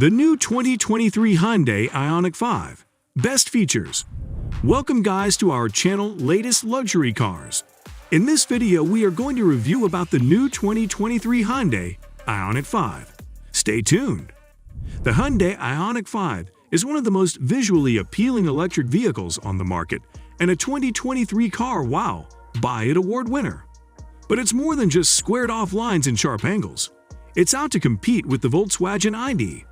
The new 2023 Hyundai Ioniq 5. Best features. Welcome guys to our channel latest luxury cars. In this video we are going to review about the new 2023 Hyundai Ioniq 5. Stay tuned. The Hyundai Ioniq 5 is one of the most visually appealing electric vehicles on the market and a 2023 car wow, Buy It award winner. But it's more than just squared off lines and sharp angles. It's out to compete with the Volkswagen ID.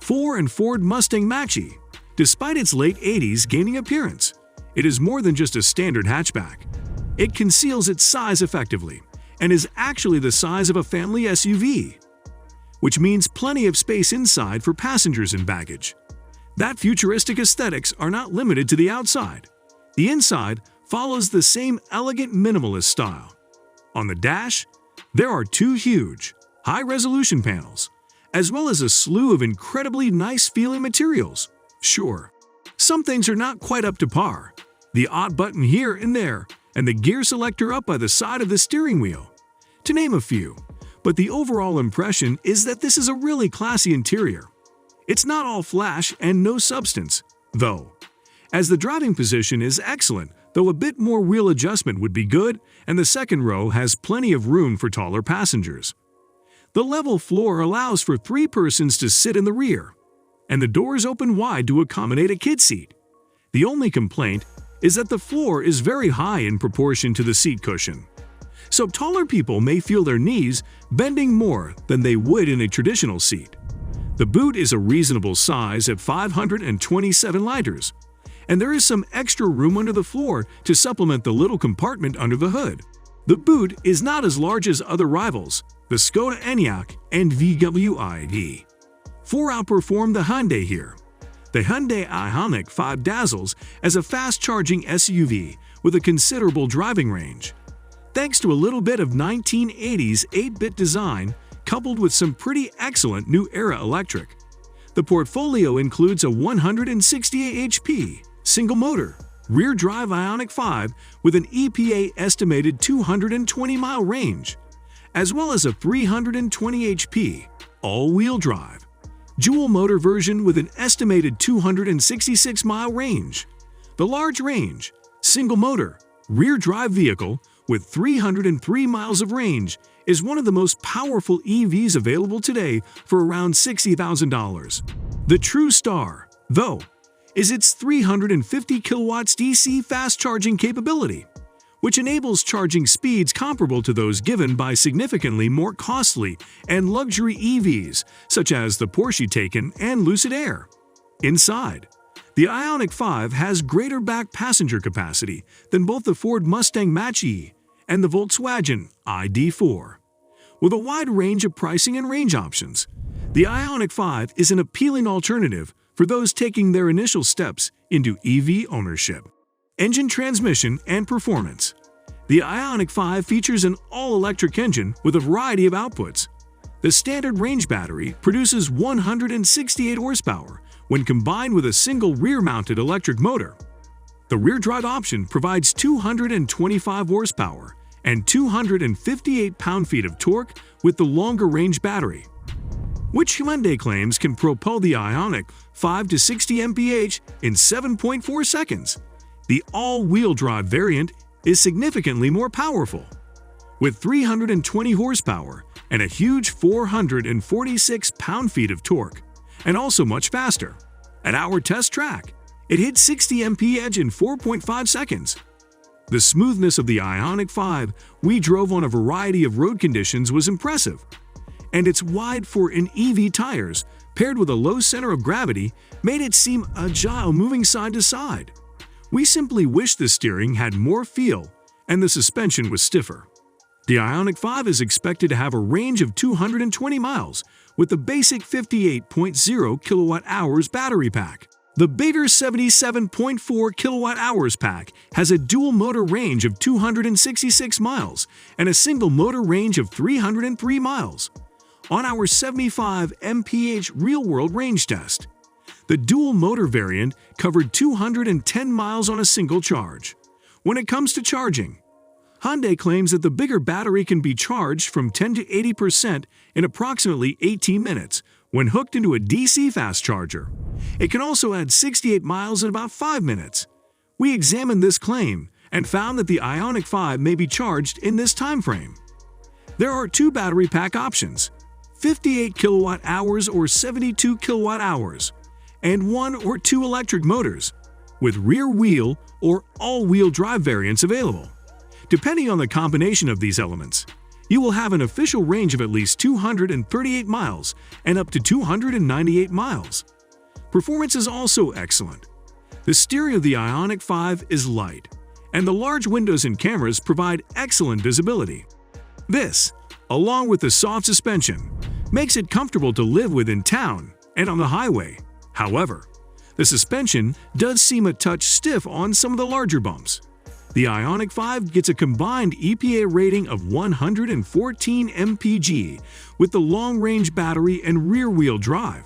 and Ford Mustang Mach-E. Despite its late 80s gaining appearance, it is more than just a standard hatchback. It conceals its size effectively and is actually the size of a family SUV, which means plenty of space inside for passengers and baggage. That futuristic aesthetics are not limited to the outside. The inside follows the same elegant minimalist style. On the dash, there are two huge, high-resolution panels, as well as a slew of incredibly nice-feeling materials. Sure, some things are not quite up to par. The odd button here and there, and the gear selector up by the side of the steering wheel, to name a few. But the overall impression is that this is a really classy interior. It's not all flash and no substance, though, as the driving position is excellent, though a bit more wheel adjustment would be good, and the second row has plenty of room for taller passengers. The level floor allows for 3 persons to sit in the rear, and the doors open wide to accommodate a kid seat. The only complaint is that the floor is very high in proportion to the seat cushion, so taller people may feel their knees bending more than they would in a traditional seat. The boot is a reasonable size at 527 liters, and there is some extra room under the floor to supplement the little compartment under the hood. The boot is not as large as other rivals, the Skoda Enyaq and VW ID. 4 outperform the Hyundai here. The Hyundai Ioniq 5 dazzles as a fast-charging SUV with a considerable driving range. Thanks to a little bit of 1980s 8-bit design coupled with some pretty excellent new-era electric. The portfolio includes a 168 HP, single-motor, rear-drive Ioniq 5 with an EPA-estimated 220-mile range, as well as a 320 HP, all-wheel drive, dual-motor version with an estimated 266-mile range. The large-range, single-motor, rear-drive vehicle with 303 miles of range is one of the most powerful EVs available today for around $60,000. The true star, though, is its 350 kilowatts DC fast charging capability, which enables charging speeds comparable to those given by significantly more costly and luxury EVs such as the Porsche Taycan and Lucid Air. Inside, the Ioniq 5 has greater back passenger capacity than both the Ford Mustang Mach-E and the Volkswagen ID4. With a wide range of pricing and range options, the Ioniq 5 is an appealing alternative for those taking their initial steps into EV ownership. Engine transmission and performance. The Ioniq 5 features an all-electric engine with a variety of outputs. The standard range battery produces 168 horsepower when combined with a single rear-mounted electric motor. The rear drive option provides 225 horsepower and 258 pound-feet of torque with the longer range battery, which Hyundai claims can propel the Ioniq 5 to 60 mph in 7.4 seconds. The all-wheel drive variant is significantly more powerful, with 320 horsepower and a huge 446 pound-feet of torque, and also much faster. At our test track, it hit 60 mph in 4.5 seconds. The smoothness of the Ioniq 5 we drove on a variety of road conditions was impressive, and its wide 4-in-EV tires paired with a low center of gravity made it seem agile moving side to side. We simply wish the steering had more feel and the suspension was stiffer. The Ioniq 5 is expected to have a range of 220 miles with the basic 58.0 kilowatt-hours battery pack. The bigger 77.4 kilowatt-hours pack has a dual-motor range of 266 miles and a single-motor range of 303 miles. On our 75 mph real-world range test, the dual-motor variant covered 210 miles on a single charge. When it comes to charging, Hyundai claims that the bigger battery can be charged from 10 to 80% in approximately 18 minutes when hooked into a DC fast charger. It can also add 68 miles in about 5 minutes. We examined this claim and found that the Ioniq 5 may be charged in this time frame. There are 2 battery pack options, 58 kilowatt-hours or 72 kilowatt-hours, and 1 or 2 electric motors, with rear-wheel or all-wheel drive variants available. Depending on the combination of these elements, you will have an official range of at least 238 miles and up to 298 miles. Performance is also excellent. The steering of the Ioniq 5 is light, and the large windows and cameras provide excellent visibility. This, along with the soft suspension, makes it comfortable to live with in town and on the highway. However, the suspension does seem a touch stiff on some of the larger bumps. The Ioniq 5 gets a combined EPA rating of 114 mpg with the long-range battery and rear-wheel drive.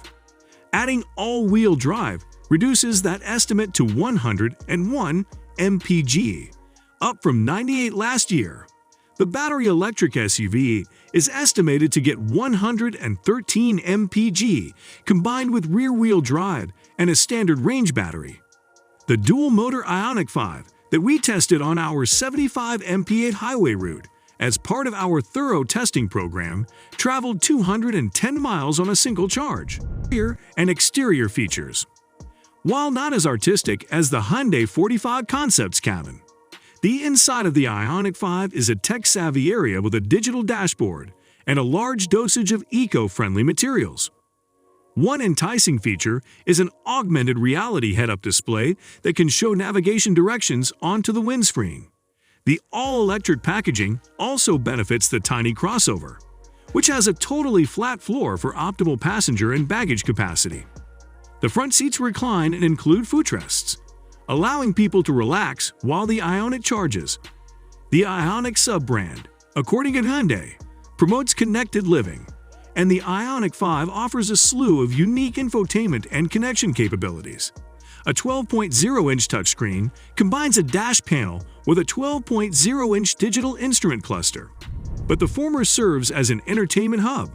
Adding all-wheel drive reduces that estimate to 101 mpg, up from 98 last year. The battery electric SUV is estimated to get 113 mpg combined with rear-wheel drive and a standard range battery. The dual-motor Ioniq 5 that we tested on our 75 MP8 highway route as part of our thorough testing program traveled 210 miles on a single charge. Interior and exterior features. While not as artistic as the Hyundai 45 Concepts cabin, the inside of the Ioniq 5 is a tech-savvy area with a digital dashboard and a large dosage of eco-friendly materials. One enticing feature is an augmented reality head-up display that can show navigation directions onto the windscreen. The all-electric packaging also benefits the tiny crossover, which has a totally flat floor for optimal passenger and baggage capacity. The front seats recline and include footrests, allowing people to relax while the Ioniq charges. The Ioniq sub-brand, according to Hyundai, promotes connected living, and the Ioniq 5 offers a slew of unique infotainment and connection capabilities. A 12.0-inch touchscreen combines a dash panel with a 12.0-inch digital instrument cluster, but the former serves as an entertainment hub.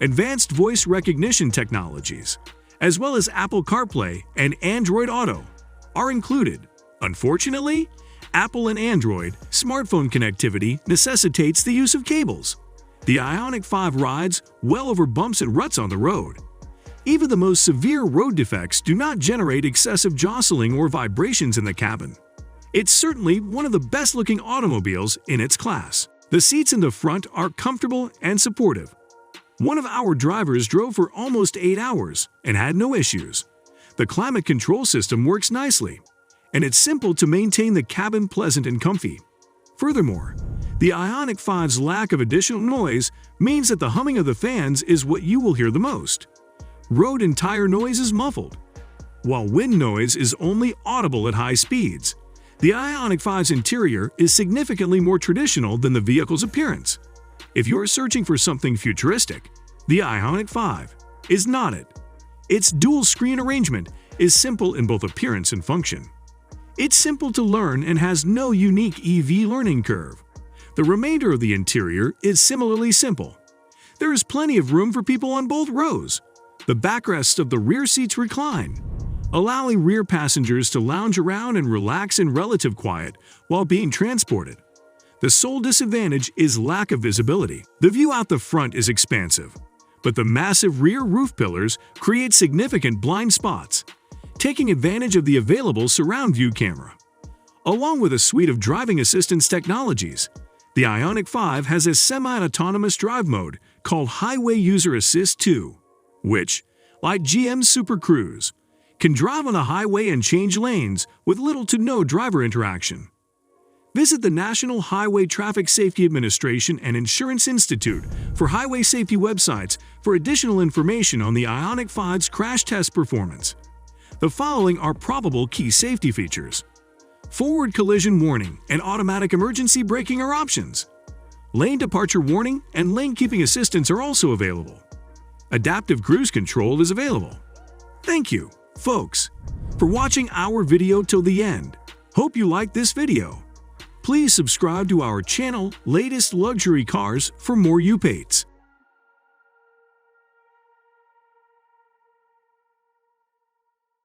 Advanced voice recognition technologies, as well as Apple CarPlay and Android Auto, are included. Unfortunately, Apple and Android smartphone connectivity necessitates the use of cables. The Ioniq 5 rides well over bumps and ruts on the road. Even the most severe road defects do not generate excessive jostling or vibrations in the cabin. It's certainly one of the best-looking automobiles in its class. The seats in the front are comfortable and supportive. One of our drivers drove for almost 8 hours and had no issues. The climate control system works nicely, and it's simple to maintain the cabin pleasant and comfy. Furthermore, the Ioniq 5's lack of additional noise means that the humming of the fans is what you will hear the most. Road and tire noise is muffled, while wind noise is only audible at high speeds. The Ioniq 5's interior is significantly more traditional than the vehicle's appearance. If you're searching for something futuristic, the Ioniq 5 is not it. Its dual-screen arrangement is simple in both appearance and function. It's simple to learn and has no unique EV learning curve. The remainder of the interior is similarly simple. There is plenty of room for people on both rows. The backrests of the rear seats recline, allowing rear passengers to lounge around and relax in relative quiet while being transported. The sole disadvantage is lack of visibility. The view out the front is expansive, but the massive rear roof pillars create significant blind spots, taking advantage of the available surround view camera. Along with a suite of driving assistance technologies, the Ioniq 5 has a semi-autonomous drive mode called Highway User Assist 2, which, like GM's Super Cruise, can drive on the highway and change lanes with little to no driver interaction. Visit the National Highway Traffic Safety Administration and Insurance Institute for highway safety websites for additional information on the Ioniq 5's crash test performance. The following are probable key safety features. Forward collision warning and automatic emergency braking are options. Lane departure warning and lane keeping assistance are also available. Adaptive cruise control is available. Thank you, folks, for watching our video till the end. Hope you liked this video. Please subscribe to our channel Latest Luxury Cars for more updates.